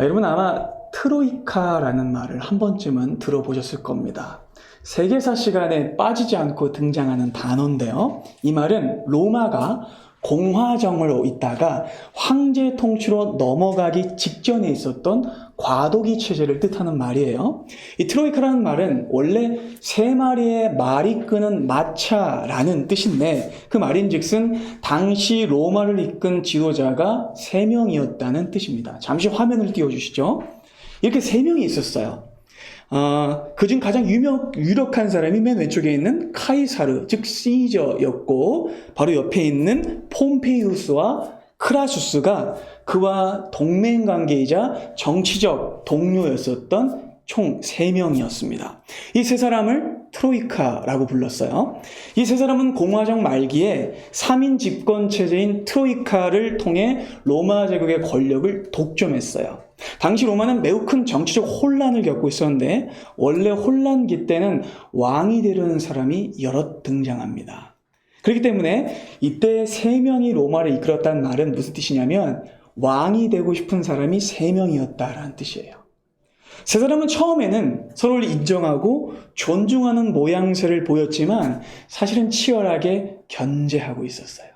여러분 아마 트로이카라는 말을 한 번쯤은 들어보셨을 겁니다. 세계사 시간에 빠지지 않고 등장하는 단어인데요. 이 말은 로마가 공화정으로 있다가 황제 통치로 넘어가기 직전에 있었던 과도기 체제를 뜻하는 말이에요. 이 트로이카라는 말은 원래 세 마리의 말이 끄는 마차라는 뜻인데 그 말인즉슨 당시 로마를 이끈 지도자가 3명이었다는 뜻입니다. 잠시 화면을 띄워주시죠. 이렇게 3명이 있었어요. 그중 가장 유력한 사람이 맨 왼쪽에 있는 카이사르, 즉 시저였고 바로 옆에 있는 폼페이우스와 크라수스가 그와 동맹관계이자 정치적 동료였었던 총 3명이었습니다. 이 세 사람을 트로이카라고 불렀어요. 이 세 사람은 공화정 말기에 3인 집권 체제인 트로이카를 통해 로마 제국의 권력을 독점했어요. 당시 로마는 매우 큰 정치적 혼란을 겪고 있었는데 원래 혼란기 때는 왕이 되려는 사람이 여럿 등장합니다. 그렇기 때문에 이때 3명이 로마를 이끌었다는 말은 무슨 뜻이냐면 왕이 되고 싶은 사람이 3명이었다라는 뜻이에요. 세 사람은 처음에는 서로를 인정하고 존중하는 모양새를 보였지만 사실은 치열하게 견제하고 있었어요.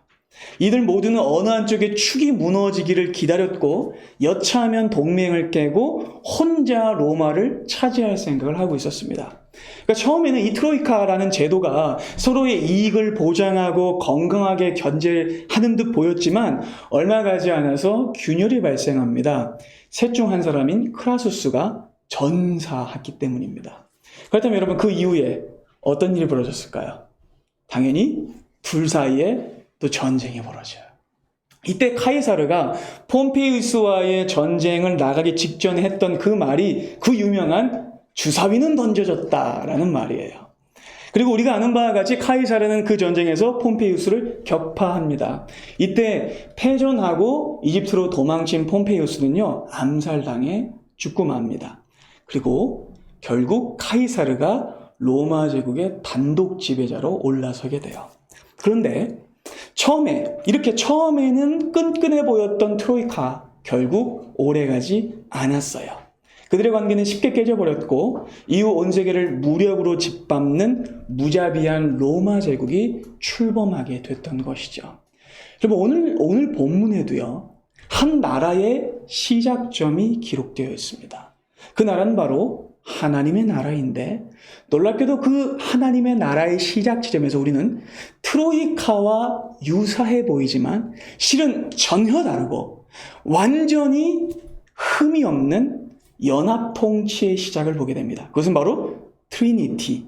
이들 모두는 어느 한쪽의 축이 무너지기를 기다렸고 여차하면 동맹을 깨고 혼자 로마를 차지할 생각을 하고 있었습니다. 그러니까 처음에는 이 트로이카라는 제도가 서로의 이익을 보장하고 건강하게 견제하는 듯 보였지만 얼마 가지 않아서 균열이 발생합니다. 셋 중 한 사람인 크라수스가 전사했기 때문입니다. 그렇다면 여러분 그 이후에 어떤 일이 벌어졌을까요? 당연히 둘 사이에 또 전쟁이 벌어져요. 이때 카이사르가 폼페이우스와의 전쟁을 나가기 직전에 했던 그 말이 그 유명한 주사위는 던져졌다라는 말이에요. 그리고 우리가 아는 바와 같이 카이사르는 그 전쟁에서 폼페이우스를 격파합니다. 이때 패전하고 이집트로 도망친 폼페이우스는요, 암살당해 죽고 맙니다. 그리고 결국 카이사르가 로마 제국의 단독 지배자로 올라서게 돼요. 그런데 처음에는 끈끈해 보였던 트로이카 결국 오래가지 않았어요. 그들의 관계는 쉽게 깨져버렸고 이후 온 세계를 무력으로 짓밟는 무자비한 로마 제국이 출범하게 됐던 것이죠. 여러분 오늘 본문에도요, 한 나라의 시작점이 기록되어 있습니다. 그 나라는 바로 하나님의 나라인데 놀랍게도 그 하나님의 나라의 시작 지점에서 우리는 트로이카와 유사해 보이지만 실은 전혀 다르고 완전히 흠이 없는 연합 통치의 시작을 보게 됩니다. 그것은 바로 트리니티,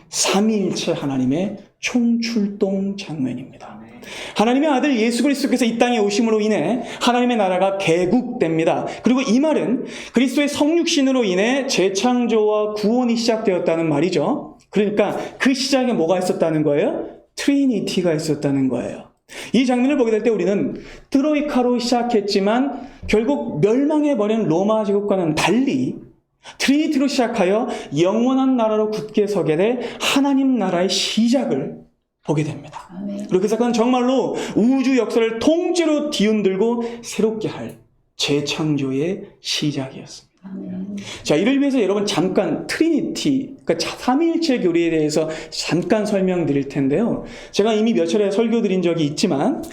삼위일체 하나님의 총출동 장면입니다. 하나님의 아들 예수 그리스도께서 이 땅에 오심으로 인해 하나님의 나라가 개국됩니다. 그리고 이 말은 그리스도의 성육신으로 인해 재창조와 구원이 시작되었다는 말이죠. 그러니까 그 시작에 뭐가 있었다는 거예요? 트리니티가 있었다는 거예요. 이 장면을 보게 될 때 우리는 트로이카로 시작했지만 결국 멸망해버린 로마 제국과는 달리 트리니티로 시작하여 영원한 나라로 굳게 서게 될 하나님 나라의 시작을 보게 됩니다. 그리고 그 사건은 정말로 우주 역사를 통째로 뒤흔들고 새롭게 할 재창조의 시작이었습니다. 자, 이를 위해서 여러분 잠깐 트리니티, 그러니까 삼위일체 교리에 대해서 잠깐 설명드릴 텐데요. 제가 이미 몇 차례 설교 드린 적이 있지만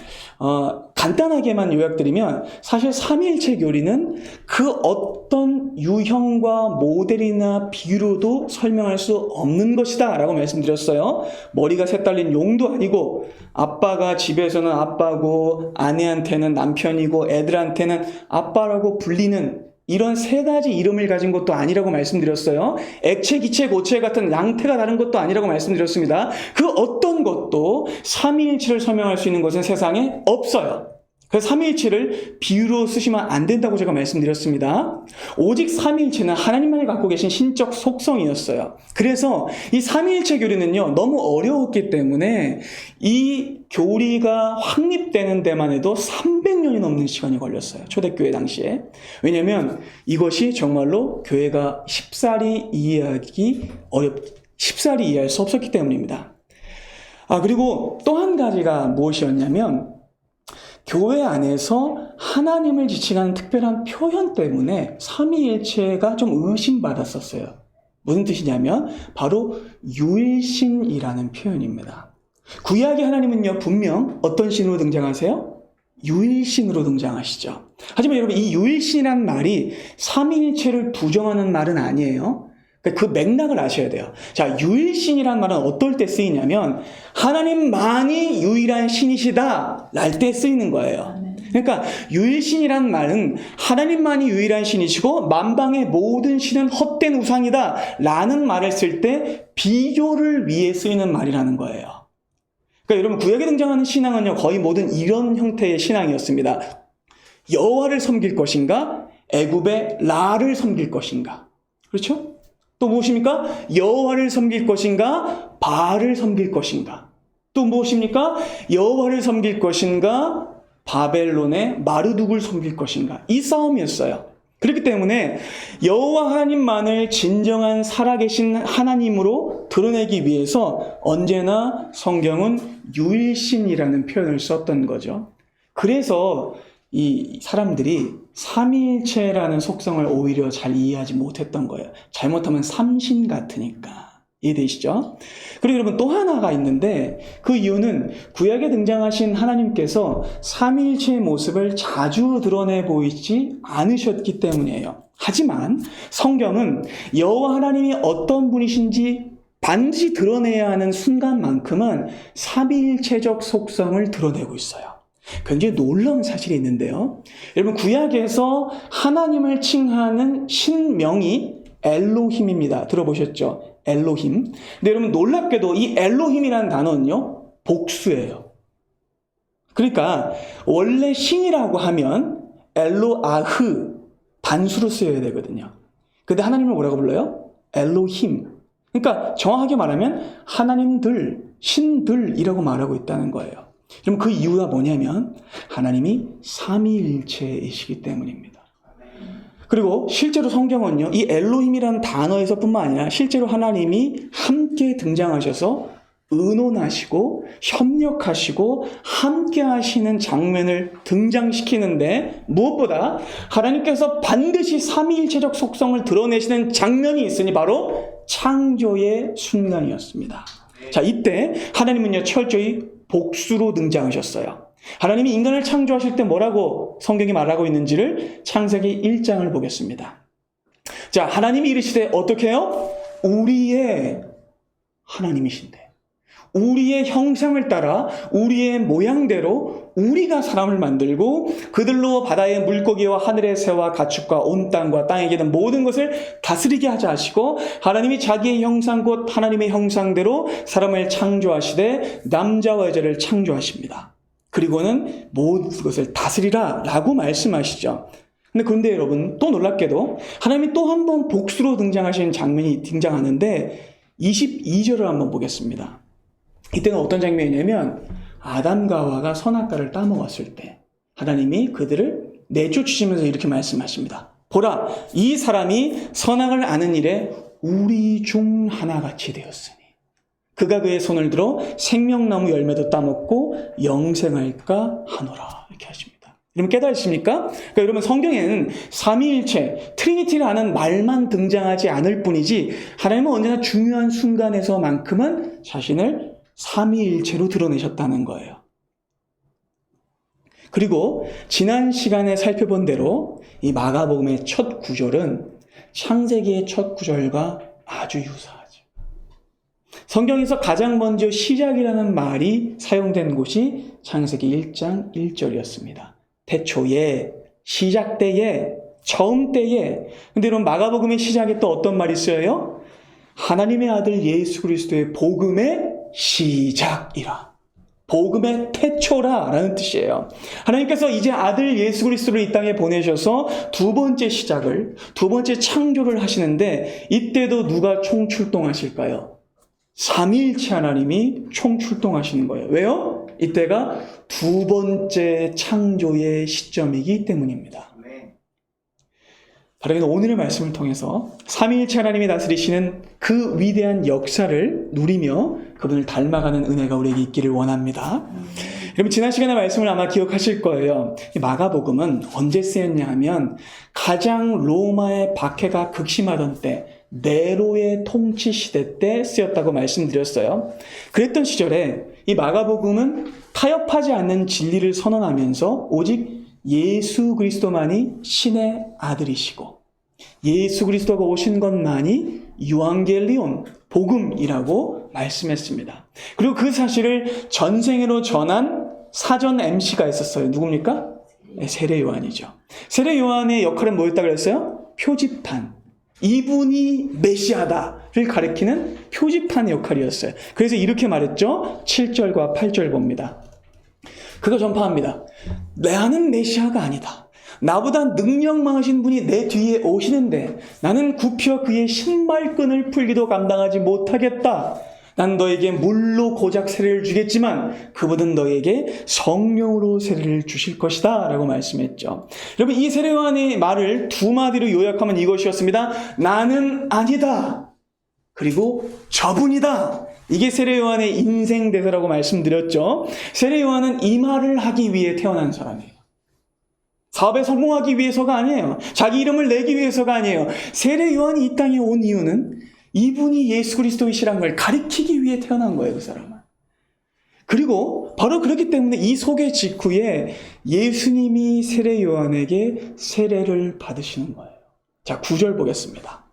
간단하게만 요약드리면 사실 삼위일체 교리는 그 어떤 유형과 모델이나 비유로도 설명할 수 없는 것이다 라고 말씀드렸어요. 머리가 셋 달린 용도 아니고 아빠가 집에서는 아빠고 아내한테는 남편이고 애들한테는 아빠라고 불리는 이런 세 가지 이름을 가진 것도 아니라고 말씀드렸어요. 액체, 기체, 고체 같은 양태가 다른 것도 아니라고 말씀드렸습니다. 그 어떤 것도 삼위일체를 설명할 수 있는 것은 세상에 없어요. 그래서 삼위일체를 비유로 쓰시면 안 된다고 제가 말씀드렸습니다. 오직 삼위일체는 하나님만이 갖고 계신 신적 속성이었어요. 그래서 이 삼위일체 교리는요, 너무 어려웠기 때문에 이 교리가 확립되는 데만 해도 300년이 넘는 시간이 걸렸어요. 초대교회 당시에. 왜냐하면 이것이 정말로 교회가 쉽사리 이해할 수 없었기 때문입니다. 그리고 또 한 가지가 무엇이었냐면 교회 안에서 하나님을 지칭하는 특별한 표현 때문에 삼위일체가 좀 의심받았었어요. 무슨 뜻이냐면 바로 유일신이라는 표현입니다. 구약의 하나님은요, 분명 어떤 신으로 등장하세요? 유일신으로 등장하시죠. 하지만 여러분, 이 유일신이라는 말이 삼위일체를 부정하는 말은 아니에요. 그 맥락을 아셔야 돼요. 자, 유일신이라는 말은 어떨 때 쓰이냐면 하나님만이 유일한 신이시다 랄 때 쓰이는 거예요. 그러니까 유일신이라는 말은 하나님만이 유일한 신이시고 만방의 모든 신은 헛된 우상이다 라는 말을 쓸 때 비교를 위해 쓰이는 말이라는 거예요. 그러니까 여러분, 구약에 등장하는 신앙은요, 거의 모든 이런 형태의 신앙이었습니다. 여호와를 섬길 것인가, 애굽의 라를 섬길 것인가. 그렇죠? 또 무엇입니까? 여호와를 섬길 것인가, 바알을 섬길 것인가. 또 무엇입니까? 여호와를 섬길 것인가, 바벨론의 마르둑을 섬길 것인가. 이 싸움이었어요. 그렇기 때문에 여호와 하나님만을 진정한 살아계신 하나님으로 드러내기 위해서 언제나 성경은 유일신이라는 표현을 썼던 거죠. 그래서 이 사람들이 삼위일체라는 속성을 오히려 잘 이해하지 못했던 거예요. 잘못하면 삼신 같으니까. 이해되시죠? 그리고 여러분, 또 하나가 있는데 그 이유는 구약에 등장하신 하나님께서 삼위일체의 모습을 자주 드러내 보이지 않으셨기 때문이에요. 하지만 성경은 여호와 하나님이 어떤 분이신지 반드시 드러내야 하는 순간만큼은 삼위일체적 속성을 드러내고 있어요. 굉장히 놀라운 사실이 있는데요. 여러분, 구약에서 하나님을 칭하는 신명이 엘로힘입니다. 들어보셨죠? 엘로힘. 근데 여러분, 놀랍게도 이 엘로힘이라는 단어는요, 복수예요. 그러니까 원래 신이라고 하면 엘로아흐 단수로 쓰여야 되거든요. 근데 하나님을 뭐라고 불러요? 엘로힘. 그러니까 정확하게 말하면 하나님들, 신들이라고 말하고 있다는 거예요. 그럼 그 이유가 뭐냐면 하나님이 삼위일체이시기 때문입니다. 그리고 실제로 성경은요, 이 엘로힘이라는 단어에서 뿐만 아니라 실제로 하나님이 함께 등장하셔서 의논하시고 협력하시고 함께 하시는 장면을 등장시키는데 무엇보다 하나님께서 반드시 삼위일체적 속성을 드러내시는 장면이 있으니 바로 창조의 순간이었습니다. 자, 이때 하나님은요, 철저히 복수로 등장하셨어요. 하나님이 인간을 창조하실 때 뭐라고 성경이 말하고 있는지를 창세기 1장을 보겠습니다. 자, 하나님이 이르시되 어떻게 해요? 우리의 하나님이신데 우리의 형상을 따라 우리의 모양대로 우리가 사람을 만들고 그들로 바다의 물고기와 하늘의 새와 가축과 온 땅과 땅에 기는 모든 것을 다스리게 하자 하시고 하나님이 자기의 형상 곧 하나님의 형상대로 사람을 창조하시되 남자와 여자를 창조하십니다. 그리고는 모든 것을 다스리라 라고 말씀하시죠. 그런데 여러분, 또 놀랍게도 하나님이 또 한 번 복수로 등장하시는 장면이 등장하는데 22절을 한번 보겠습니다. 이때는 어떤 장면이냐면 아담과 하와가 선악과를 따먹었을 때 하나님이 그들을 내쫓으시면서 이렇게 말씀하십니다. 보라, 이 사람이 선악을 아는 일에 우리 중 하나같이 되었으니 그가 그의 손을 들어 생명나무 열매도 따먹고 영생할까 하노라. 이렇게 하십니다. 여러분 깨달으십니까? 그러니까 여러분, 성경에는 삼위일체, 트리니티라는 말만 등장하지 않을 뿐이지 하나님은 언제나 중요한 순간에서만큼은 자신을 삼위일체로 드러내셨다는 거예요. 그리고 지난 시간에 살펴본 대로 이 마가복음의 첫 구절은 창세기의 첫 구절과 아주 유사하죠. 성경에서 가장 먼저 시작이라는 말이 사용된 곳이 창세기 1장 1절이었습니다. 태초에, 시작 때에, 처음 때에. 근데 여러분, 마가복음의 시작에 또 어떤 말이 쓰여요? 하나님의 아들 예수 그리스도의 복음의 시작이라. 복음의 태초라 라는 뜻이에요. 하나님께서 이제 아들 예수 그리스도를 이 땅에 보내셔서 두 번째 시작을, 두 번째 창조를 하시는데 이때도 누가 총출동하실까요? 삼위일체 하나님이 총출동하시는 거예요. 왜요? 이때가 두 번째 창조의 시점이기 때문입니다. 바로 오늘의 말씀을 통해서 삼위일체 하나님이 다스리시는 그 위대한 역사를 누리며 그분을 닮아가는 은혜가 우리에게 있기를 원합니다. 여러분 지난 시간의 말씀을 아마 기억하실 거예요. 이 마가복음은 언제 쓰였냐 하면 가장 로마의 박해가 극심하던 때 네로의 통치 시대 때 쓰였다고 말씀드렸어요. 그랬던 시절에 이 마가복음은 타협하지 않는 진리를 선언하면서 오직 예수 그리스도만이 신의 아들이시고 예수 그리스도가 오신 것만이 유앙겔리온, 복음이라고 말씀했습니다. 그리고 그 사실을 전생애로 전한 사전 MC가 있었어요. 누굽니까? 네, 세례 요한이죠. 세례 요한의 역할은 뭐였다고 그랬어요? 표지판. 이분이 메시아다를 가리키는 표지판의 역할이었어요. 그래서 이렇게 말했죠. 7절과 8절 봅니다. 그가 전파합니다. 나는 메시아가 아니다. 나보다 능력 많으신 분이 내 뒤에 오시는데 나는 굽혀 그의 신발끈을 풀기도 감당하지 못하겠다. 난 너에게 물로 고작 세례를 주겠지만 그분은 너에게 성령으로 세례를 주실 것이다 라고 말씀했죠. 여러분 이 세례 요한의 말을 두 마디로 요약하면 이것이었습니다. 나는 아니다. 그리고 저분이다. 이게 세례 요한의 인생 대사라고 말씀드렸죠. 세례 요한은 이 말을 하기 위해 태어난 사람이에요. 사업에 성공하기 위해서가 아니에요. 자기 이름을 내기 위해서가 아니에요. 세례 요한이 이 땅에 온 이유는 이분이 예수 그리스도이시라는 걸 가리키기 위해 태어난 거예요, 그 사람은. 그리고 바로 그렇기 때문에 이 소개 직후에 예수님이 세례 요한에게 세례를 받으시는 거예요. 자, 9절 보겠습니다.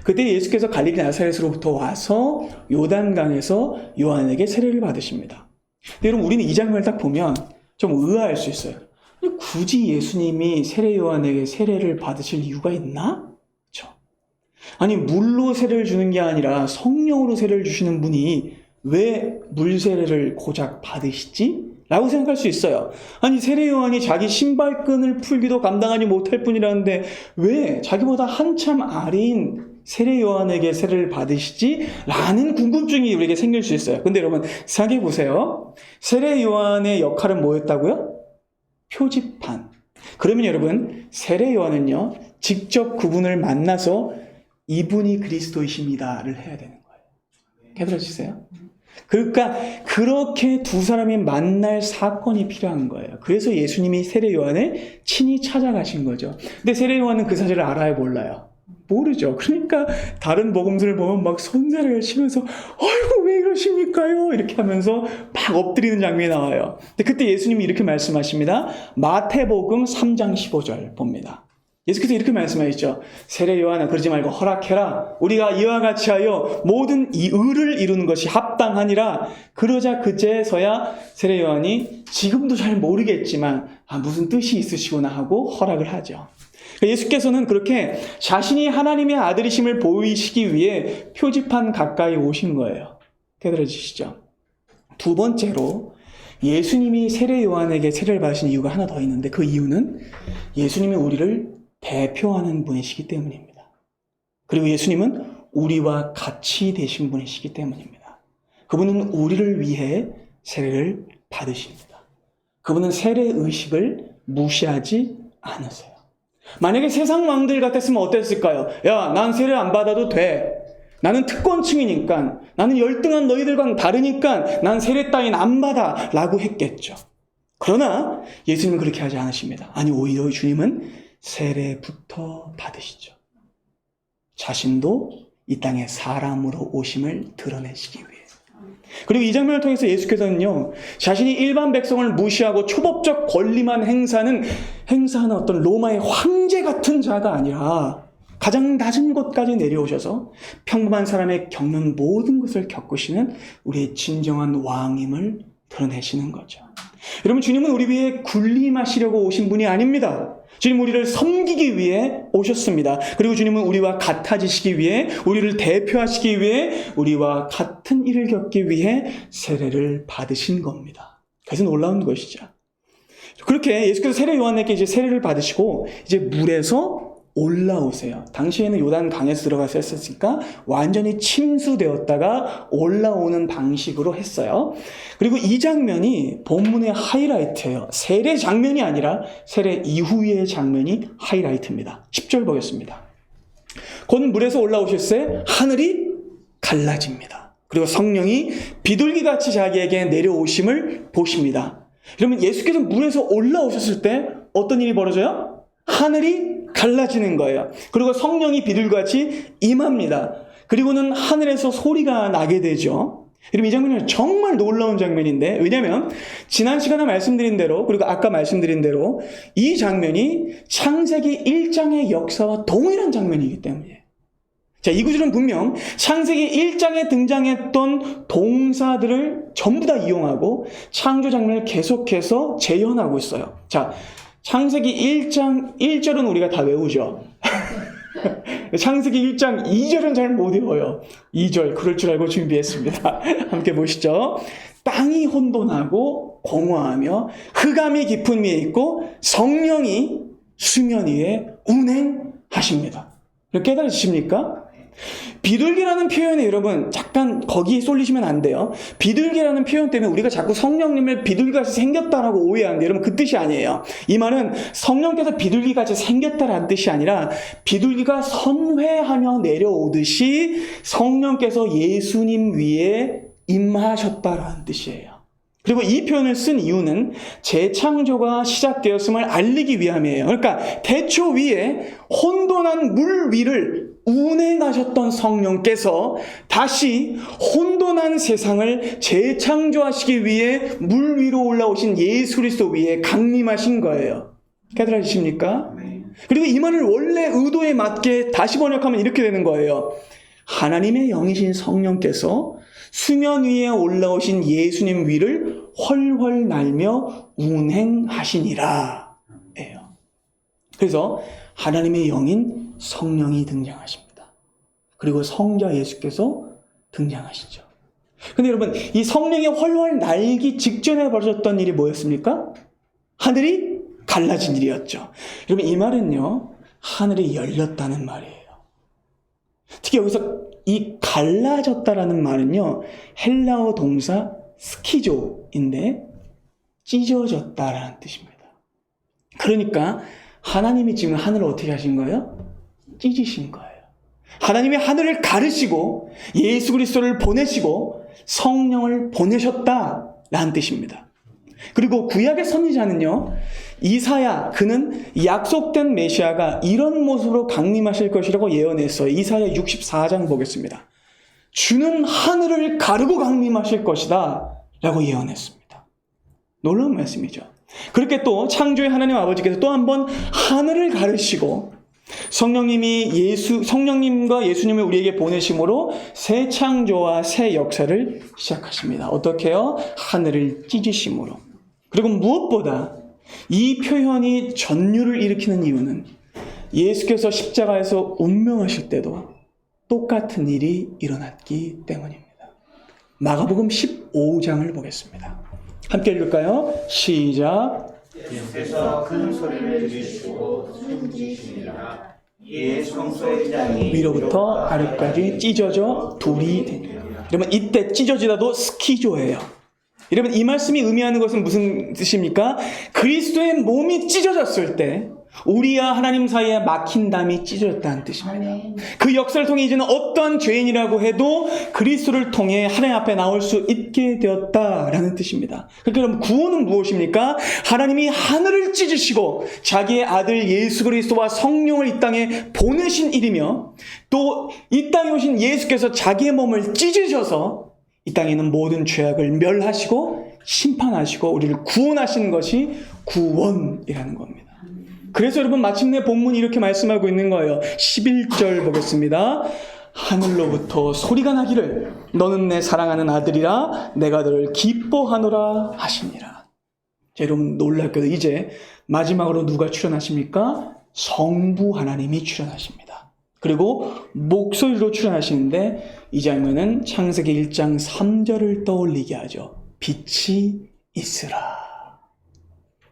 그때 예수께서 갈릴리 나사렛으로부터 와서 요단강에서 요한에게 세례를 받으십니다. 근데 여러분 우리는 이 장면을 딱 보면 좀 의아할 수 있어요. 굳이 예수님이 세례 요한에게 세례를 받으실 이유가 있나? 그렇죠? 아니 물로 세례를 주는 게 아니라 성령으로 세례를 주시는 분이 왜 물 세례를 고작 받으시지? 라고 생각할 수 있어요. 아니 세례 요한이 자기 신발끈을 풀기도 감당하지 못할 뿐이라는데 왜 자기보다 한참 아래인 세례 요한에게 세례를 받으시지? 라는 궁금증이 우리에게 생길 수 있어요. 근데 여러분 생각해 보세요. 세례 요한의 역할은 뭐였다고요? 표지판. 그러면 여러분 세례 요한은요 직접 그분을 만나서 이분이 그리스도이십니다를 해야 되는 거예요. 깨달아지세요? 그러니까 그렇게 두 사람이 만날 사건이 필요한 거예요. 그래서 예수님이 세례 요한을 친히 찾아가신 거죠. 근데 세례 요한은 그 사실을 알아요, 몰라요? 모르죠. 그러니까 다른 복음서를 보면 막 손사래를 치면서 아이고 왜 이러십니까요? 이렇게 하면서 막 엎드리는 장면이 나와요. 근데 그때 예수님이 이렇게 말씀하십니다. 마태복음 3장 15절 봅니다. 예수께서 이렇게 말씀하셨죠. 세례 요한아 그러지 말고 허락해라. 우리가 이와 같이 하여 모든 이 의를 이루는 것이 합당하니라. 그러자 그제서야 세례 요한이 지금도 잘 모르겠지만 무슨 뜻이 있으시구나 하고 허락을 하죠. 예수께서는 그렇게 자신이 하나님의 아들이심을 보이시기 위해 표지판 가까이 오신 거예요. 깨달아지시죠? 두 번째로 예수님이 세례 요한에게 세례를 받으신 이유가 하나 더 있는데 그 이유는 예수님이 우리를 대표하는 분이시기 때문입니다. 그리고 예수님은 우리와 같이 되신 분이시기 때문입니다. 그분은 우리를 위해 세례를 받으십니다. 그분은 세례 의식을 무시하지 않으세요. 만약에 세상 왕들 같았으면 어땠을까요? 야, 난 세례 안 받아도 돼. 나는 특권층이니까, 나는 열등한 너희들과는 다르니까 난 세례 따윈 안 받아 라고 했겠죠. 그러나 예수님은 그렇게 하지 않으십니다. 아니 오히려 주님은 세례부터 받으시죠. 자신도 이 땅에 사람으로 오심을 드러내시기 위해. 그리고 이 장면을 통해서 예수께서는요, 자신이 일반 백성을 무시하고 초법적 권리만 행사하는 어떤 로마의 황제 같은 자가 아니라 가장 낮은 곳까지 내려오셔서 평범한 사람의 겪는 모든 것을 겪으시는 우리의 진정한 왕임을 드러내시는 거죠. 여러분, 주님은 우리 위해 군림하시려고 오신 분이 아닙니다. 주님 우리를 섬기기 위해 오셨습니다. 그리고 주님은 우리와 같아지시기 위해, 우리를 대표하시기 위해, 우리와 같은 일을 겪기 위해 세례를 받으신 겁니다. 그래서 놀라운 것이죠. 그렇게 예수께서 세례 요한에게 이제 세례를 받으시고 이제 물에서 올라오세요. 당시에는 요단 강에서 들어가서 했으니까 완전히 침수되었다가 올라오는 방식으로 했어요. 그리고 이 장면이 본문의 하이라이트예요. 세례 장면이 아니라 세례 이후의 장면이 하이라이트입니다. 10절 보겠습니다. 곧 물에서 올라오실새 하늘이 갈라집니다. 그리고 성령이 비둘기같이 자기에게 내려오심을 보십니다. 그러면 예수께서 물에서 올라오셨을 때 어떤 일이 벌어져요? 하늘이 갈라지는 거예요. 그리고 성령이 비둘기같이 임합니다. 그리고는 하늘에서 소리가 나게 되죠. 여러분, 이 장면은 정말 놀라운 장면인데, 왜냐하면 지난 시간에 말씀드린 대로, 그리고 아까 말씀드린 대로 이 장면이 창세기 1장의 역사와 동일한 장면이기 때문이에요. 자, 이 구절은 분명 창세기 1장에 등장했던 동사들을 전부 다 이용하고 창조 장면을 계속해서 재현하고 있어요. 자, 창세기 1장 1절은 우리가 다 외우죠. 창세기 1장 2절은 잘 못 외워요. 2절 그럴 줄 알고 준비했습니다. 함께 보시죠. 땅이 혼돈하고 공허하며 흑암이 깊은 위에 있고 성령이 수면 위에 운행하십니다. 깨달으십니까? 비둘기라는 표현에 여러분 잠깐 거기에 쏠리시면 안 돼요. 비둘기라는 표현 때문에 우리가 자꾸 성령님을 비둘기같이 생겼다라고 오해하는데, 여러분 그 뜻이 아니에요. 이 말은 성령께서 비둘기같이 생겼다라는 뜻이 아니라 비둘기가 선회하며 내려오듯이 성령께서 예수님 위에 임하셨다라는 뜻이에요. 그리고 이 표현을 쓴 이유는 재창조가 시작되었음을 알리기 위함이에요. 그러니까 태초 위에 혼돈한 물 위를 운행하셨던 성령께서 다시 혼돈한 세상을 재창조하시기 위해 물 위로 올라오신 예수 그리스도 위에 강림하신 거예요. 깨달으십니까? 그리고 이 말을 원래 의도에 맞게 다시 번역하면 이렇게 되는 거예요. 하나님의 영이신 성령께서 수면 위에 올라오신 예수님 위를 훨훨 날며 운행하시니라 예요. 그래서 하나님의 영인 성령이 등장하십니다. 그리고 성자 예수께서 등장하시죠. 근데 여러분, 이 성령이 훨훨 날기 직전에 벌어졌던 일이 뭐였습니까? 하늘이 갈라진 일이었죠. 여러분, 이 말은요, 하늘이 열렸다는 말이에요. 특히 여기서 이 갈라졌다라는 말은요, 헬라어 동사 스키조인데 찢어졌다라는 뜻입니다. 그러니까 하나님이 지금 하늘을 어떻게 하신 거예요? 찢으신 거예요. 하나님이 하늘을 가르시고 예수 그리스도를 보내시고 성령을 보내셨다라는 뜻입니다. 그리고 구약의 선지자는요, 이사야, 그는 약속된 메시아가 이런 모습으로 강림하실 것이라고 예언했어요. 이사야 64장 보겠습니다. 주는 하늘을 가르고 강림하실 것이다 라고 예언했습니다. 놀라운 말씀이죠. 그렇게 또 창조의 하나님 아버지께서 또 한 번 하늘을 가르시고 성령님과 예수님을 우리에게 보내심으로 새 창조와 새 역사를 시작하십니다. 어떻게요? 하늘을 찢으심으로. 그리고 무엇보다 이 표현이 전율을 일으키는 이유는 예수께서 십자가에서 운명하실 때도 똑같은 일이 일어났기 때문입니다. 마가복음 15장을 보겠습니다. 함께 읽을까요? 시작. 예수께서 큰 소리를 지르시고 숨지시니라. 이에 성소의 장이 위로부터 아래까지 찢어져 둘이 되니라. 여러분, 이때 찢어지다도 스키조예요. 여러분, 이 말씀이 의미하는 것은 무슨 뜻입니까? 그리스도의 몸이 찢어졌을 때 우리와 하나님 사이에 막힌 담이 찢어졌다는 뜻입니다. 그 역사를 통해 이제는 어떠한 죄인이라고 해도 그리스도를 통해 하나님 앞에 나올 수 있게 되었다라는 뜻입니다. 그러니까 여러분, 구원은 무엇입니까? 하나님이 하늘을 찢으시고 자기의 아들 예수 그리스도와 성령을 이 땅에 보내신 일이며, 또 이 땅에 오신 예수께서 자기의 몸을 찢으셔서 이 땅에 있는 모든 죄악을 멸하시고 심판하시고 우리를 구원하시는 것이 구원이라는 겁니다. 그래서 여러분, 마침내 본문이 이렇게 말씀하고 있는 거예요. 11절 보겠습니다. 하늘로부터 소리가 나기를 너는 내 사랑하는 아들이라 내가 너를 기뻐하노라 하시니라. 자, 여러분, 놀랍게도 이제 마지막으로 누가 출현하십니까? 성부 하나님이 출현하십니다. 그리고 목소리로 출현하시는데 이 장면은 창세기 1장 3절을 떠올리게 하죠. 빛이 있으라.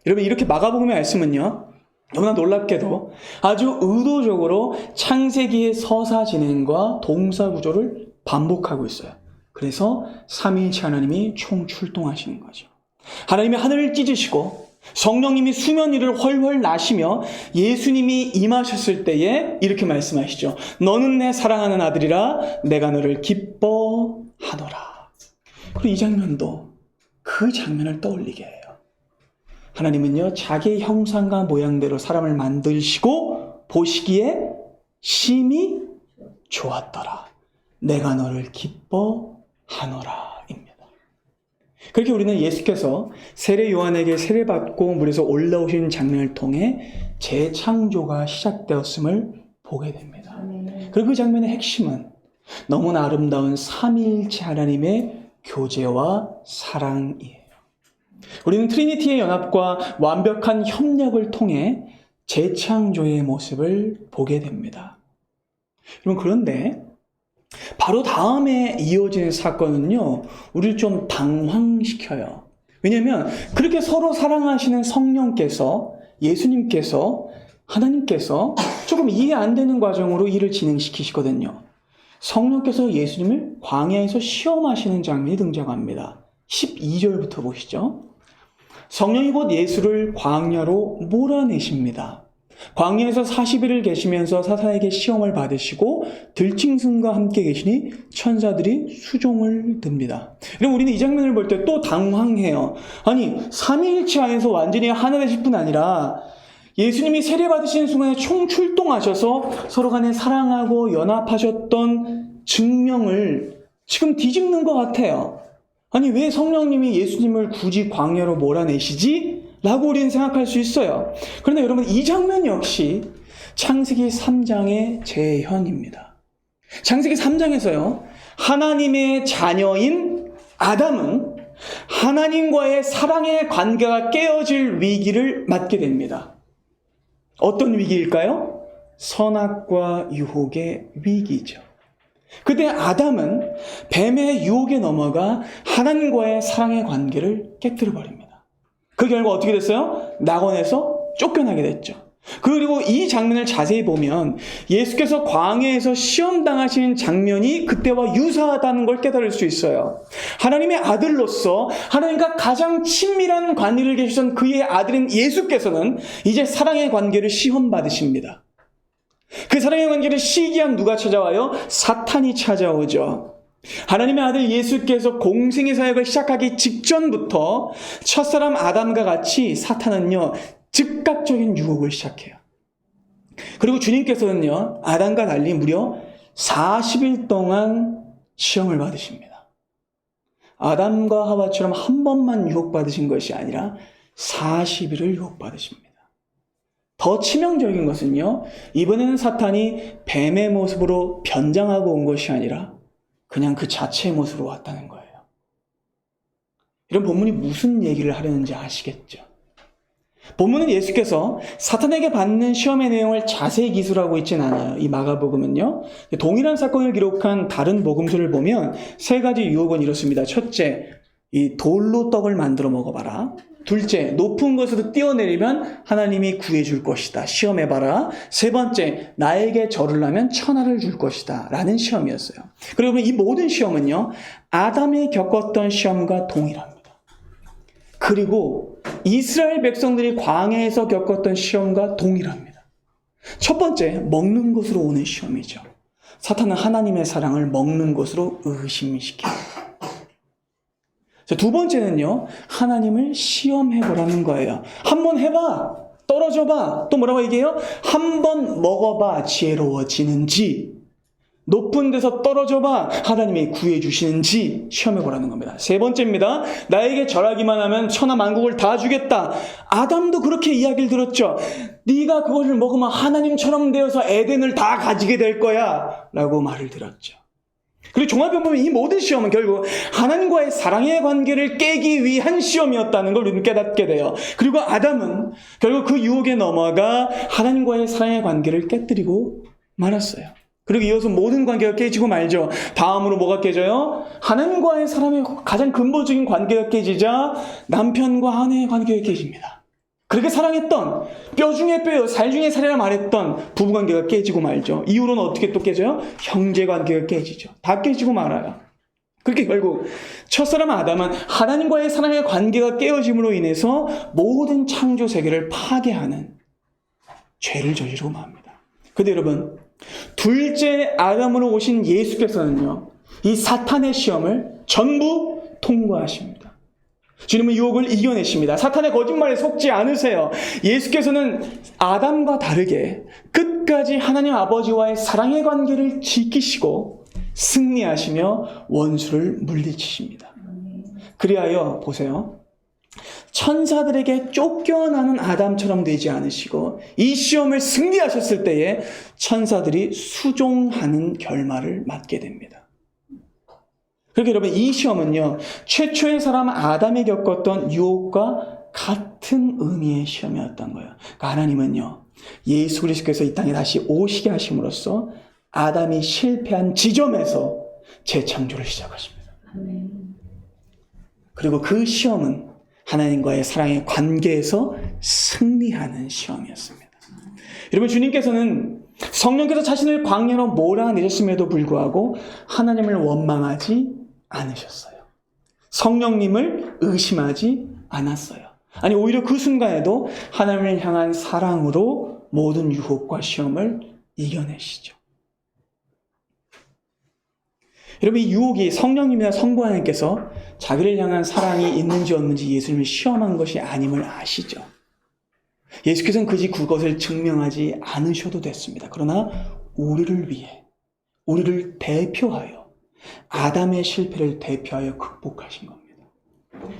여러분, 이렇게 마가복음의 말씀은요, 너무나 놀랍게도 아주 의도적으로 창세기의 서사 진행과 동사 구조를 반복하고 있어요. 그래서 삼위일체 하나님이 총출동하시는 거죠. 하나님이 하늘을 찢으시고 성령님이 수면 위를 훨훨 나시며 예수님이 임하셨을 때에 이렇게 말씀하시죠. 너는 내 사랑하는 아들이라 내가 너를 기뻐하노라 하노라. 그리고 이 장면도 그 장면을 떠올리게 해요. 하나님은요, 자기의 형상과 모양대로 사람을 만드시고 보시기에 심히 좋았더라. 내가 너를 기뻐하노라 입니다. 그렇게 우리는 예수께서 세례 요한에게 세례받고 물에서 올라오신 장면을 통해 재창조가 시작되었음을 보게 됩니다. 그리고 그 장면의 핵심은 너무나 아름다운 삼위일체 하나님의 교제와 사랑이에요. 우리는 트리니티의 연합과 완벽한 협력을 통해 재창조의 모습을 보게 됩니다. 여러분, 그런데 바로 다음에 이어지는 사건은요, 우리를 좀 당황시켜요. 왜냐하면 그렇게 서로 사랑하시는 성령께서, 예수님께서, 하나님께서 조금 이해 안 되는 과정으로 일을 진행시키시거든요. 성령께서 예수님을 광야에서 시험하시는 장면이 등장합니다. 12절부터 보시죠. 성령이 곧 예수를 광야로 몰아내십니다. 광야에서 40일을 계시면서 사탄에게 시험을 받으시고 들짐승과 함께 계시니 천사들이 수종을 듭니다. 여러분, 우리는 이 장면을 볼 때 또 당황해요. 아니, 삼위일체 안에서 완전히 하나 되실 뿐 아니라 예수님이 세례받으시는 순간에 총출동하셔서 서로 간에 사랑하고 연합하셨던 증명을 지금 뒤집는 것 같아요. 아니, 왜 성령님이 예수님을 굳이 광야로 몰아내시지? 라고 우리는 생각할 수 있어요. 그런데 여러분, 이 장면 역시 창세기 3장의 재현입니다. 창세기 3장에서요, 하나님의 자녀인 아담은 하나님과의 사랑의 관계가 깨어질 위기를 맞게 됩니다. 어떤 위기일까요? 선악과 유혹의 위기죠. 그때 아담은 뱀의 유혹에 넘어가 하나님과의 사랑의 관계를 깨뜨려 버립니다. 그 결과 어떻게 됐어요? 낙원에서 쫓겨나게 됐죠. 그리고 이 장면을 자세히 보면 예수께서 광야에서 시험당하신 장면이 그때와 유사하다는 걸 깨달을 수 있어요. 하나님의 아들로서 하나님과 가장 친밀한 관계를 계시던 그의 아들인 예수께서는 이제 사랑의 관계를 시험받으십니다. 그 사랑의 관계를 시기한 누가 찾아와요? 사탄이 찾아오죠. 하나님의 아들 예수께서 공생의 사역을 시작하기 직전부터 첫사람 아담과 같이 사탄은요, 즉각적인 유혹을 시작해요. 그리고 주님께서는요, 아담과 달리 무려 40일 동안 시험을 받으십니다. 아담과 하와처럼 한 번만 유혹받으신 것이 아니라 40일을 유혹받으십니다. 더 치명적인 것은요, 이번에는 사탄이 뱀의 모습으로 변장하고 온 것이 아니라 그냥 그 자체의 모습으로 왔다는 거예요. 이런 본문이 무슨 얘기를 하려는지 아시겠죠? 본문은 예수께서 사탄에게 받는 시험의 내용을 자세히 기술하고 있진 않아요. 이 마가복음은요. 동일한 사건을 기록한 다른 복음서를 보면 세 가지 유혹은 이렇습니다. 첫째, 이 돌로 떡을 만들어 먹어봐라. 둘째, 높은 곳에서 뛰어내리면 하나님이 구해줄 것이다. 시험해봐라. 세 번째, 나에게 절을 하면 천하를 줄 것이다. 라는 시험이었어요. 그리고 이 모든 시험은요, 아담이 겪었던 시험과 동일합니다. 그리고 이스라엘 백성들이 광야에서 겪었던 시험과 동일합니다. 첫 번째, 먹는 것으로 오는 시험이죠. 사탄은 하나님의 사랑을 먹는 것으로 의심시킵니다. 두 번째는요, 하나님을 시험해보라는 거예요. 한번 해봐, 떨어져봐. 또 뭐라고 얘기해요? 한번 먹어봐, 지혜로워지는지. 높은 데서 떨어져봐, 하나님이 구해주시는지 시험해보라는 겁니다. 세 번째입니다. 나에게 절하기만 하면 천하 만국을 다 주겠다. 아담도 그렇게 이야기를 들었죠. 네가 그것을 먹으면 하나님처럼 되어서 에덴을 다 가지게 될 거야 라고 말을 들었죠. 그리고 종합해 보면 이 모든 시험은 결국 하나님과의 사랑의 관계를 깨기 위한 시험이었다는 걸 우리는 깨닫게 돼요. 그리고 아담은 결국 그 유혹에 넘어가 하나님과의 사랑의 관계를 깨뜨리고 말았어요. 그리고 이어서 모든 관계가 깨지고 말죠. 다음으로 뭐가 깨져요? 하나님과의 사람의 가장 근본적인 관계가 깨지자 남편과 아내의 관계가 깨집니다. 그렇게 사랑했던, 뼈 중에 뼈요, 살 중에 살이라 말했던 부부관계가 깨지고 말죠. 이후로는 어떻게 또 깨져요? 형제관계가 깨지죠. 다 깨지고 말아요. 그렇게 결국 첫사람 아담은 하나님과의 사랑의 관계가 깨어짐으로 인해서 모든 창조 세계를 파괴하는 죄를 저지르고 맙니다. 근데 여러분, 둘째 아담으로 오신 예수께서는요, 이 사탄의 시험을 전부 통과하십니다. 주님은 유혹을 이겨내십니다. 사탄의 거짓말에 속지 않으세요. 예수께서는 아담과 다르게 끝까지 하나님 아버지와의 사랑의 관계를 지키시고 승리하시며 원수를 물리치십니다. 그리하여 보세요. 천사들에게 쫓겨나는 아담처럼 되지 않으시고 이 시험을 승리하셨을 때에 천사들이 수종하는 결말을 맞게 됩니다. 그러니까 여러분, 이 시험은요, 최초의 사람 아담이 겪었던 유혹과 같은 의미의 시험이었던 거예요. 그러니까 하나님은요, 예수 그리스도께서 이 땅에 다시 오시게 하심으로써 아담이 실패한 지점에서 재창조를 시작하십니다. 그리고 그 시험은 하나님과의 사랑의 관계에서 승리하는 시험이었습니다. 여러분, 주님께서는 성령께서 자신을 광야로 몰아내셨음에도 불구하고 하나님을 원망하지 않으셨어요. 성령님을 의심하지 않았어요. 아니, 오히려 그 순간에도 하나님을 향한 사랑으로 모든 유혹과 시험을 이겨내시죠. 여러분, 이 유혹이 성령님이나 성부 하나님께서 자기를 향한 사랑이 있는지 없는지 예수님을 시험한 것이 아님을 아시죠. 예수께서는 그것을 증명하지 않으셔도 됐습니다. 그러나 우리를 위해, 우리를 대표하여 아담의 실패를 대표하여 극복하신 겁니다.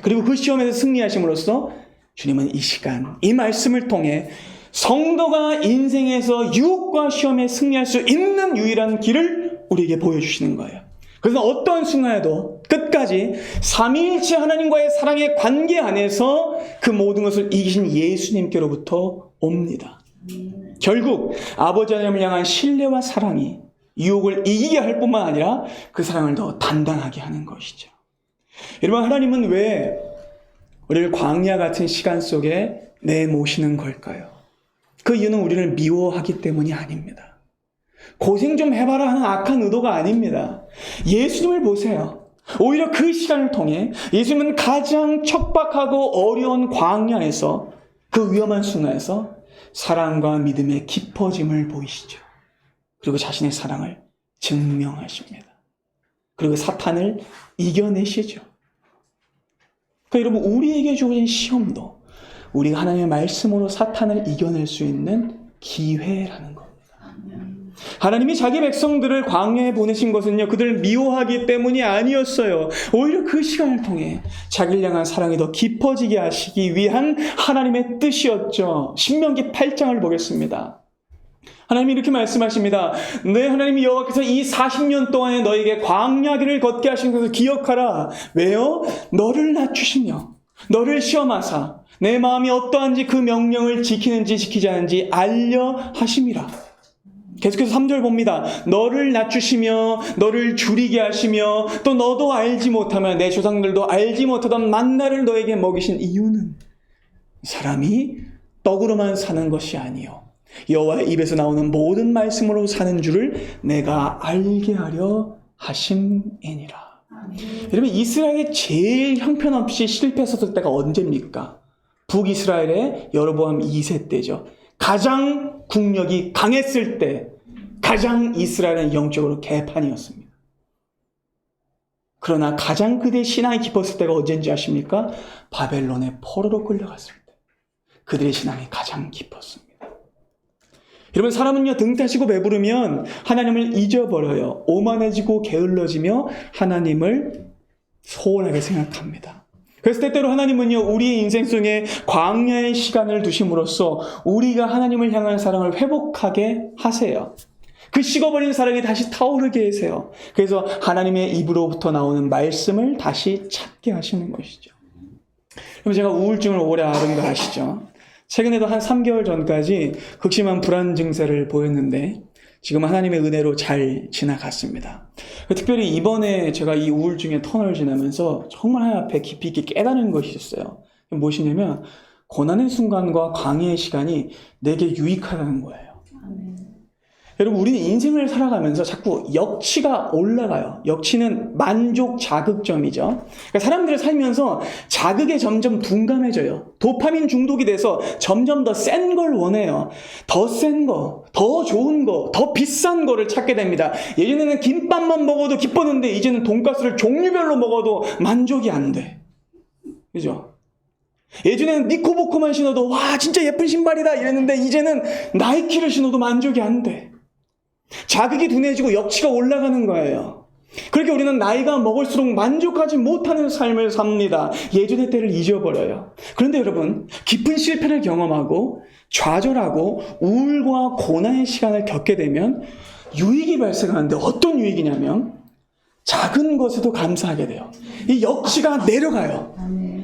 그리고 그 시험에서 승리하심으로써 주님은 이 시간, 이 말씀을 통해 성도가 인생에서 유혹과 시험에 승리할 수 있는 유일한 길을 우리에게 보여주시는 거예요. 그래서 어떤 순간에도 끝까지 삼위일체 하나님과의 사랑의 관계 안에서 그 모든 것을 이기신 예수님께로부터 옵니다. 결국 아버지 하나님을 향한 신뢰와 사랑이 유혹을 이기게 할 뿐만 아니라 그 사랑을 더 단단하게 하는 것이죠. 여러분, 하나님은 왜 우리를 광야 같은 시간 속에 내모시는 걸까요? 그 이유는 우리를 미워하기 때문이 아닙니다. 고생 좀 해봐라 하는 악한 의도가 아닙니다. 예수님을 보세요. 오히려 그 시간을 통해 예수님은 가장 척박하고 어려운 광야에서, 그 위험한 순간에서 사랑과 믿음의 깊어짐을 보이시죠. 그리고 자신의 사랑을 증명하십니다. 그리고 사탄을 이겨내시죠. 그러니까 여러분, 우리에게 주어진 시험도 우리가 하나님의 말씀으로 사탄을 이겨낼 수 있는 기회라는 겁니다. 하나님이 자기 백성들을 광야에 보내신 것은요, 그들을 미워하기 때문이 아니었어요. 오히려 그 시간을 통해 자기를 향한 사랑이 더 깊어지게 하시기 위한 하나님의 뜻이었죠. 신명기 8장을 보겠습니다. 하나님이 이렇게 말씀하십니다. 네, 하나님 여호와께서 이 40년 동안에 너에게 광야길을 걷게 하신 것을 기억하라. 왜요? 너를 낮추시며 너를 시험하사 내 마음이 어떠한지 그 명령을 지키는지 지키지 않는지 알려 하심이라. 계속해서 3절 봅니다. 너를 낮추시며 너를 줄이게 하시며 또 너도 알지 못하면 내 조상들도 알지 못하던 만나를 너에게 먹이신 이유는 사람이 떡으로만 사는 것이 아니요 여호와의 입에서 나오는 모든 말씀으로 사는 줄을 내가 알게 하려 하심이니라. 여러분, 이스라엘이 제일 형편없이 실패했었을 때가 언제입니까? 북이스라엘의 여로보암 2세 때죠. 가장 국력이 강했을 때, 가장 이스라엘은 영적으로 개판이었습니다. 그러나 가장 그들의 신앙이 깊었을 때가 언제인지 아십니까? 바벨론의 포로로 끌려갔을 때 그들의 신앙이 가장 깊었습니다. 여러분, 사람은요, 등 따시고 배부르면 하나님을 잊어버려요. 오만해지고 게을러지며 하나님을 소홀하게 생각합니다. 그래서 때때로 하나님은요, 우리의 인생 속에 광야의 시간을 두심으로써 우리가 하나님을 향한 사랑을 회복하게 하세요. 그 식어버린 사랑이 다시 타오르게 하세요. 그래서 하나님의 입으로부터 나오는 말씀을 다시 찾게 하시는 것이죠. 그럼 제가 우울증을 오래 앓은 거 아시죠? 최근에도 한 3개월 전까지 극심한 불안 증세를 보였는데 지금 하나님의 은혜로 잘 지나갔습니다. 특별히 이번에 제가 이 우울증의 터널을 지나면서 정말 하나님 앞에 깊이 있게 깨달은 것이 있어요. 무엇이냐면 고난의 순간과 광야의 시간이 내게 유익하다는 거예요. 여러분, 우리는 인생을 살아가면서 자꾸 역치가 올라가요. 역치는 만족 자극점이죠. 그러니까 사람들을 살면서 자극에 점점 둔감해져요. 도파민 중독이 돼서 점점 더 센 걸 원해요. 더 센 거, 더 좋은 거, 더 비싼 거를 찾게 됩니다. 예전에는 김밥만 먹어도 기뻤는데 이제는 돈가스를 종류별로 먹어도 만족이 안 돼. 그죠? 예전에는 니코보코만 신어도 와 진짜 예쁜 신발이다 이랬는데 이제는 나이키를 신어도 만족이 안 돼. 자극이 둔해지고 역치가 올라가는 거예요. 그렇게 우리는 나이가 먹을수록 만족하지 못하는 삶을 삽니다. 예전의 때를 잊어버려요. 그런데 여러분, 깊은 실패를 경험하고 좌절하고 우울과 고난의 시간을 겪게 되면 유익이 발생하는데 어떤 유익이냐면 작은 것에도 감사하게 돼요. 이 역치가 내려가요.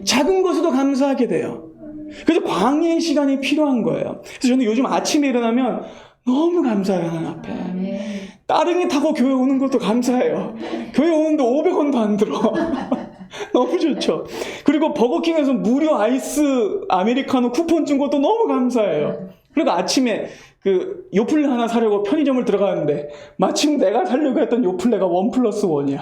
작은 것에도 감사하게 돼요. 그래서 광야의 시간이 필요한 거예요. 그래서 저는 요즘 아침에 일어나면 너무 감사해요. 하나님 앞에. 따릉이 타고 교회 오는 것도 감사해요. 교회 오는데 500원도 안 들어. 너무 좋죠. 그리고 버거킹에서 무료 아이스 아메리카노 쿠폰 준 것도 너무 감사해요. 그리고 아침에 그 요플레 하나 사려고 편의점을 들어가는데 마침 내가 사려고 했던 요플레가 1+1이야.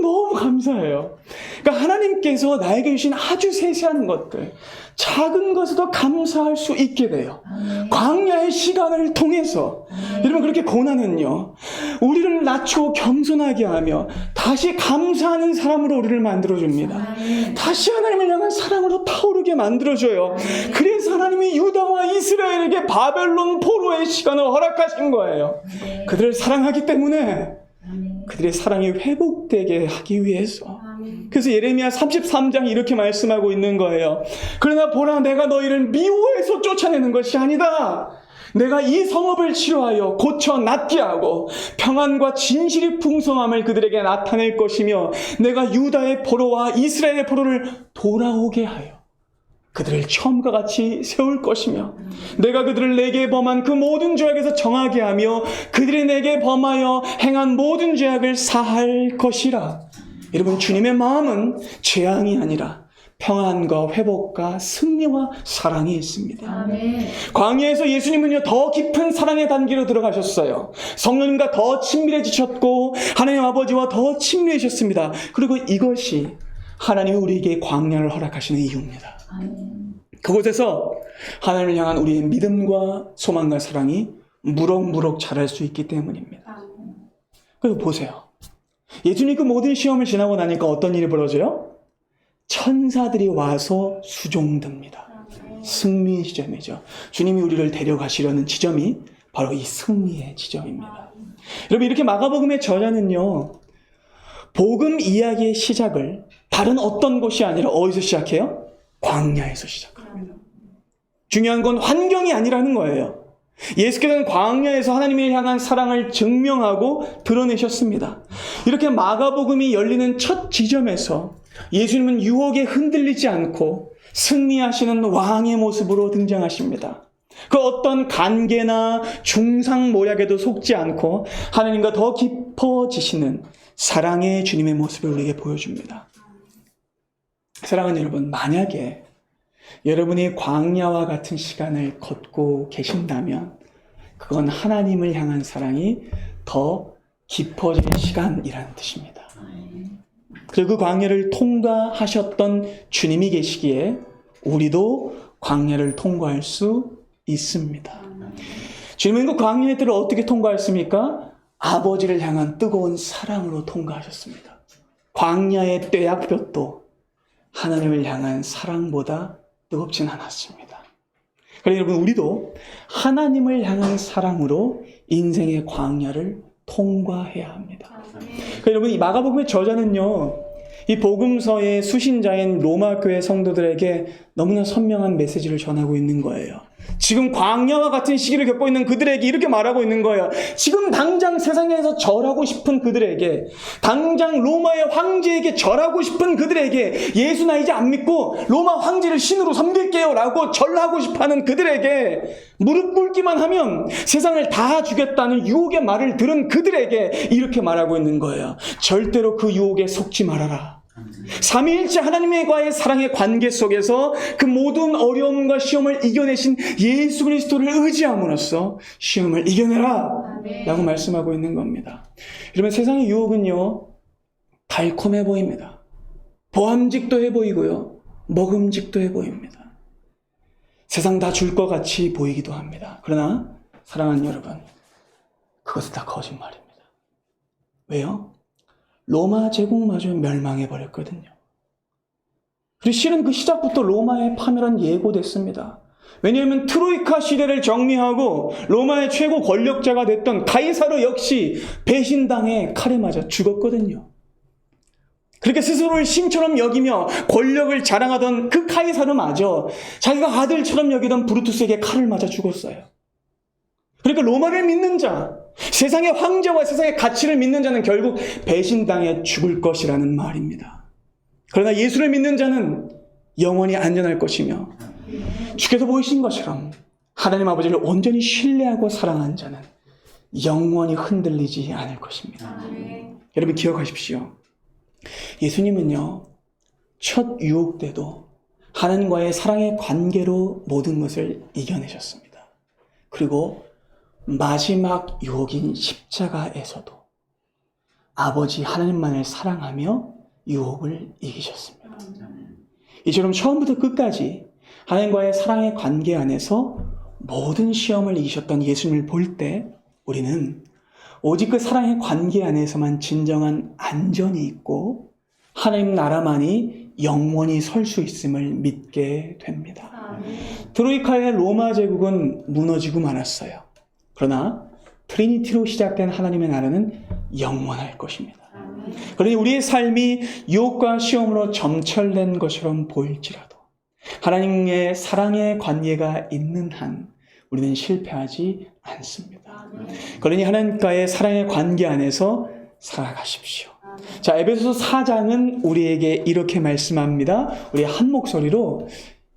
너무 감사해요. 그러니까 하나님께서 나에게 주신 아주 세세한 것들, 작은 것에도 감사할 수 있게 돼요. 광야의 시간을 통해서. 여러분, 그렇게 고난은요, 우리를 낮추고 겸손하게 하며 다시 감사하는 사람으로 우리를 만들어줍니다. 다시 하나님을 향한 사랑으로 타오르게 만들어줘요. 그래서 하나님이 유다와 이스라엘에게 바벨론 포로의 시간을 허락하신 거예요. 그들을 사랑하기 때문에, 그들의 사랑이 회복되게 하기 위해서. 그래서 예레미야 33장 이렇게 말씀하고 있는 거예요. 그러나 보라, 내가 너희를 미워해서 쫓아내는 것이 아니다. 내가 이 성읍을 치료하여 고쳐 낫게 하고 평안과 진실이 풍성함을 그들에게 나타낼 것이며 내가 유다의 포로와 이스라엘의 포로를 돌아오게 하여 그들을 처음과 같이 세울 것이며 내가 그들을 내게 범한 그 모든 죄악에서 정하게 하며 그들이 내게 범하여 행한 모든 죄악을 사할 것이라. 여러분, 주님의 마음은 재앙이 아니라 평안과 회복과 승리와 사랑이 있습니다. 아멘. 광야에서 예수님은요, 더 깊은 사랑의 단계로 들어가셨어요. 성령님과 더 친밀해지셨고 하나님 아버지와 더 친밀해지셨습니다. 그리고 이것이 하나님이 우리에게 광야를 허락하시는 이유입니다. 아멘. 그곳에서 하나님을 향한 우리의 믿음과 소망과 사랑이 무럭무럭 자랄 수 있기 때문입니다. 그래서 보세요. 예수님 그 모든 시험을 지나고 나니까 어떤 일이 벌어져요? 천사들이 와서 수종듭니다. 승리의 지점이죠. 주님이 우리를 데려가시려는 지점이 바로 이 승리의 지점입니다. 여러분, 이렇게 마가복음의 저자는요, 복음 이야기의 시작을 다른 어떤 곳이 아니라 어디서 시작해요? 광야에서 시작합니다. 중요한 건 환경이 아니라는 거예요. 예수께서는 광야에서 하나님을 향한 사랑을 증명하고 드러내셨습니다. 이렇게 마가복음이 열리는 첫 지점에서 예수님은 유혹에 흔들리지 않고 승리하시는 왕의 모습으로 등장하십니다. 그 어떤 간계나 중상모략에도 속지 않고 하나님과 더 깊어지시는 사랑의 주님의 모습을 우리에게 보여줍니다. 사랑하는 여러분, 만약에 여러분이 광야와 같은 시간을 걷고 계신다면 그건 하나님을 향한 사랑이 더 깊어질 시간이라는 뜻입니다. 그리고 그 광야를 통과하셨던 주님이 계시기에 우리도 광야를 통과할 수 있습니다. 주님은 그 광야의 뜰을 어떻게 통과했습니까? 아버지를 향한 뜨거운 사랑으로 통과하셨습니다. 광야의 뙤약볕도 하나님을 향한 사랑보다 뜨겁진 않았습니다. 그래서 여러분, 우리도 하나님을 향한 사랑으로 인생의 광야를 통과해야 합니다. 그러니까 여러분, 이 마가복음의 저자는요, 이 복음서의 수신자인 로마 교회 성도들에게 너무나 선명한 메시지를 전하고 있는 거예요. 지금 광야와 같은 시기를 겪고 있는 그들에게 이렇게 말하고 있는 거예요. 지금 당장 세상에서 절하고 싶은 그들에게, 당장 로마의 황제에게 절하고 싶은 그들에게, 예수 나 이제 안 믿고 로마 황제를 신으로 섬길게요 라고 절하고 싶어하는 그들에게, 무릎 꿇기만 하면 세상을 다 주겠다는 유혹의 말을 들은 그들에게 이렇게 말하고 있는 거예요. 절대로 그 유혹에 속지 말아라. 삼위일체 하나님과의 사랑의 관계 속에서 그 모든 어려움과 시험을 이겨내신 예수 그리스도를 의지함으로써 시험을 이겨내라 라고 말씀하고 있는 겁니다. 여러분, 세상의 유혹은요, 달콤해 보입니다. 보암직도 해 보이고요, 먹음직도 해 보입니다. 세상 다 줄 것 같이 보이기도 합니다. 그러나 사랑하는 여러분, 그것은 다 거짓말입니다. 왜요? 로마 제국마저 멸망해버렸거든요. 그리고 실은 그 시작부터 로마의 파멸은 예고됐습니다. 왜냐하면 트로이카 시대를 정리하고 로마의 최고 권력자가 됐던 가이사르 역시 배신당해 칼에 맞아 죽었거든요. 그렇게 스스로를 신처럼 여기며 권력을 자랑하던 그 가이사르마저 자기가 아들처럼 여기던 브루투스에게 칼을 맞아 죽었어요. 그러니까 로마를 믿는 자, 세상의 황제와 세상의 가치를 믿는 자는 결국 배신당해 죽을 것이라는 말입니다. 그러나 예수를 믿는 자는 영원히 안전할 것이며 주께서 보이신 것처럼 하나님 아버지를 온전히 신뢰하고 사랑한 자는 영원히 흔들리지 않을 것입니다. 여러분 기억하십시오. 예수님은요, 첫 유혹 때도 하나님과의 사랑의 관계로 모든 것을 이겨내셨습니다. 그리고 마지막 유혹인 십자가에서도 아버지 하나님만을 사랑하며 유혹을 이기셨습니다. 이처럼 처음부터 끝까지 하나님과의 사랑의 관계 안에서 모든 시험을 이기셨던 예수님을 볼 때 우리는 오직 그 사랑의 관계 안에서만 진정한 안전이 있고 하나님 나라만이 영원히 설 수 있음을 믿게 됩니다. 트로이카의 로마 제국은 무너지고 말았어요. 그러나 트리니티로 시작된 하나님의 나라는 영원할 것입니다. 그러니 우리의 삶이 유혹과 시험으로 점철된 것처럼 보일지라도 하나님의 사랑의 관계가 있는 한 우리는 실패하지 않습니다. 그러니 하나님과의 사랑의 관계 안에서 살아가십시오. 자, 에베소서 4장은 우리에게 이렇게 말씀합니다. 우리 한 목소리로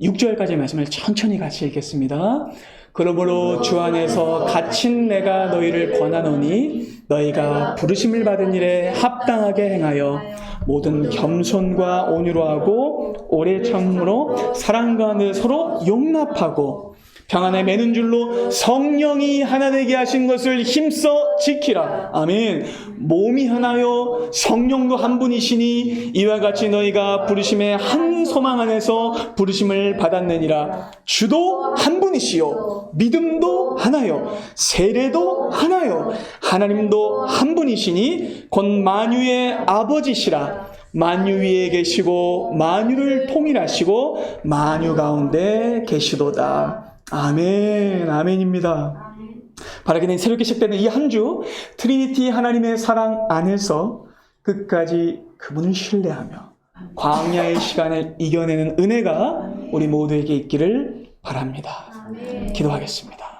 6절까지의 말씀을 천천히 같이 읽겠습니다. 그러므로 주 안에서 갇힌 내가 너희를 권하노니 너희가 부르심을 받은 일에 합당하게 행하여 모든 겸손과 온유로 하고 오래 참음으로 사랑과 늘 서로 용납하고 평안에 매는 줄로 성령이 하나 되게 하신 것을 힘써 지키라. 아멘. 몸이 하나요 성령도 한 분이시니 이와 같이 너희가 부르심의 한 소망 안에서 부르심을 받았느니라. 주도 한 분이시요 믿음도 하나요 세례도 하나요 하나님도 한 분이시니 곧 만유의 아버지시라. 만유 위에 계시고 만유를 통일하시고 만유 가운데 계시도다. 아멘, 아멘입니다. 바라기는 새롭게 시작되는 이 한 주 트리니티 하나님의 사랑 안에서 끝까지 그분을 신뢰하며 광야의 시간을 이겨내는 은혜가 우리 모두에게 있기를 바랍니다. 기도하겠습니다.